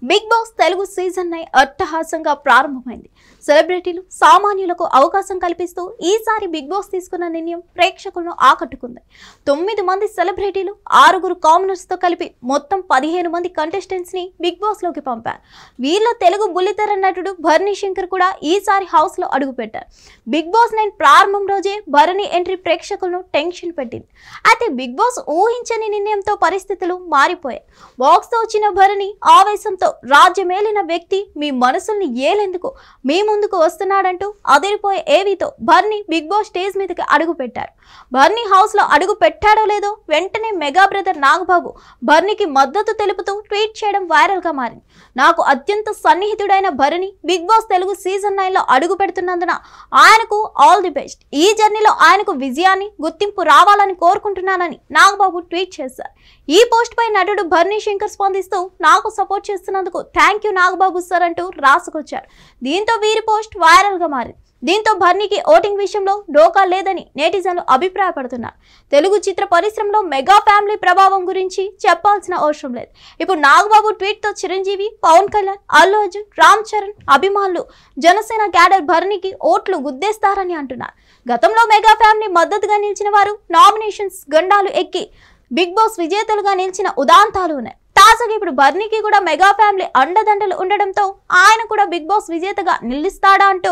Big Boss Telugu season 9 అట్టహాసంగా ప్రారంభమైంది. సెలబ్రిటీలు సామాన్యులకు అవకాశం కల్పిస్తూ ఈసారి బిగ్ బాస్ తీసుకున్న నిర్ణయం ప్రేక్షకులను ఆకట్టుకుంది. 9 మంది సెలబ్రిటీలు 6 కామనర్స్ తో కలిపి మొత్తం 15 మంది కంటెస్టెంట్స్ ని బిగ్ బాస్ లోకి పంపారు. వీళ్ళ తెలుగు బుల్లితెర నటుడు భరణి శంకర్ కూడా ఈసారి హౌస్ లో అడుగుపెట్టారు. బిగ్ బాస్ 9 ప్రారంభం రోజే భరణి ఎంట్రీ ప్రేక్షకులను టెన్షన్ పెట్టింది. అయితే బిగ్ బాస్ ఊహించని నిర్ణయంతో పరిస్థితులు మారిపోయాయి. బాక్స్ తో వచ్చిన భరణి ఆవేశంతో రాజ్యమేలిన వ్యక్తి మీ మనసుల్ని ఏలేందుకు మీ ముందుకు వస్తున్నాడంటూ అదిరిపోయే ఏవీతో భరణి బిగ్ బాస్ స్టేజ్ మీదకి అడుగు పెట్టారు. భరణి హౌస్ లో అడుగు పెట్టాడో లేదో వెంటనే మెగా బ్రదర్ నాగబాబు భరణికి మద్దతు తెలుపుతూ ట్వీట్ చేయడం వైరల్ గా మారింది. నాకు అత్యంత సన్నిహితుడైన Bharani Big Boss Telugu season 9 లో అడుగు పెడుతున్నందున ఆయనకు ఆల్ ది బెస్ట్. ఈ జర్నీలో ఆయనకు విజయాన్ని గుర్తింపు రావాలని కోరుకుంటున్నానని నాగబాబు ట్వీట్ చేశారు. ఈ పోస్ట్ పై నటుడు భరణి శంకర్ స్పందిస్తూ నాకు సపోర్ట్ చేస్తున్నందుకు థ్యాంక్ యూ నాగబాబు సార్ అంటూ రాసుకొచ్చారు. దీంతో వీరి పోస్ట్ వైరల్ గా మారింది. దీంతో భరణికి ఓటింగ్ విషయంలో డోకా లేదని నెటిజన్లు అభిప్రాయపడుతున్నారు. తెలుగు చిత్ర పరిశ్రమలో మెగా ఫ్యామిలీ ప్రభావం గురించి చెప్పాల్సిన అవసరం లేదు. ఇప్పుడు నాగబాబు ట్వీట్ తో చిరంజీవి, పవన్ కళ్యాణ్, అల్లు అర్జున్, రామ్ చరణ్ అభిమానులు జనసేన క్యాడర్ భరణికి ఓట్లు గుద్దేస్తారని అంటున్నారు. గతంలో మెగా ఫ్యామిలీ మద్దతుగా నిలిచిన వారు నామినేషన్స్ గండాలు ఎక్కి బిగ్ బాస్ విజేతలుగా నిలిచిన ఉదాంతాలు ఉన్నాయి. తాజాగా ఇప్పుడు భరణికి కూడా మెగా ఫ్యామిలీ అండదండలు ఉండడంతో ఆయన కూడా బిగ్ బాస్ విజేతగా నిలుస్తాడా అంటూ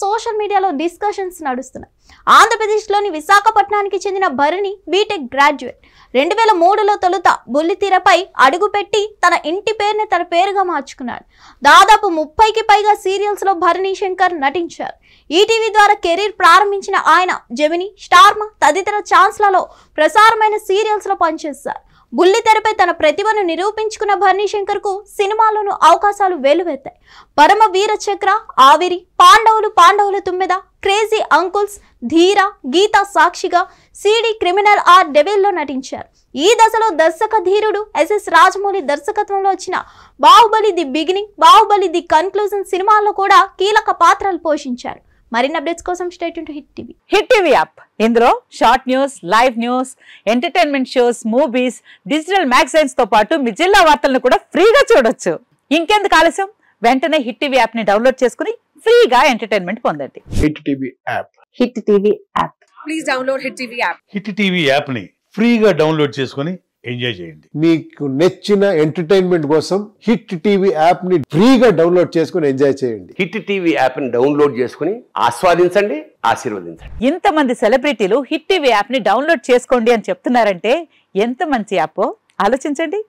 సోషల్ మీడియాలో డిస్కషన్స్ నడుస్తున్నాయి. ఆంధ్రప్రదేశ్లోని విశాఖపట్నానికి చెందిన భరణి బీటెక్ గ్రాడ్యుయేట్. 2003లో తొలుత బుల్లితెరపై అడుగుపెట్టి తన ఇంటి పేరుని తన పేరుగా మార్చుకున్నాడు. దాదాపు 30కి పైగా సీరియల్స్ లో భరణి శంకర్ నటించారు. ఈటీవీ ద్వారా కెరీర్ ప్రారంభించిన ఆయన జెమిని, స్టార్మా తదితర ఛాన్స్లలో ప్రసారమైన సీరియల్స్ లో పనిచేశారు. బుల్లితెరపై తన ప్రతిభను నిరూపించుకున్న భరణి శంకర్ కు సినిమాల్లోనూ అవకాశాలు వెలువెత్తాయి. పరమ వీర చక్ర, ఆవిరి, పాండవులు తుమ్మెద, క్రేజీ అంకుల్స్, ధీర, గీత సాక్షిగా, సిడి క్రిమినల్ ఆర్ డెవిల్లో నటించారు. ఈ దశలో దర్శక ధీరుడు ఎస్ఎస్ రాజమౌళి దర్శకత్వంలో వచ్చిన Baahubali the beginning, Baahubali the conclusion సినిమాల్లో కూడా కీలక పాత్రలు పోషించారు. మరిన్ని అప్డేట్స్ కోసం stay tune to hit TV. Hit TV app ఇందులో short news, live news, entertainment shows, movies, digital magazines తో పాటు మీ జిల్లా వార్తలను కూడా ఫ్రీగా చూడొచ్చు. ఇంకెందుకు ఆలస్యం, వెంటనే హిట్ టీవీ యాప్ ని డౌన్లోడ్ చేసుకుని ఫ్రీగా ఎంటర్టైన్మెంట్ పొందండి. Hit TV app. Hit TV app. Please download hit TV app. Hit TV app ని ఫ్రీగా డౌన్లోడ్ చేసుకుని ఎంజాయ్ చేయండి. మీకు నచ్చిన ఎంటర్టైన్మెంట్ కోసం హిట్ టీవీ యాప్ ని ఫ్రీగా డౌన్లోడ్ చేసుకుని ఎంజాయ్ చేయండి. హిట్ టీవీ యాప్ ని డౌన్లోడ్ చేసుకుని ఆస్వాదించండి, ఆశీర్వదించండి. ఇంతమంది సెలబ్రిటీలు హిట్ టీవీ యాప్ ని డౌన్లోడ్ చేసుకోండి అని చెప్తున్నారంటే ఎంత మంచి యాప్ ఆలోచించండి.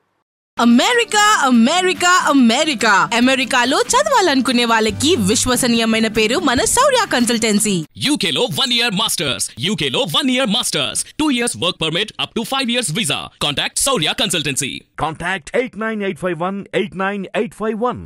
అమెరికాలో చదవాలనుకునే వాళ్ళకి విశ్వసనీయమైన పేరు మన శౌర్య కన్సల్టెన్సీ. UK లో 1 year masters. UK లో 1 year masters. 2 years work permit up to 5 years visa. Contact Saurya Consultancy. Contact 89851 89851.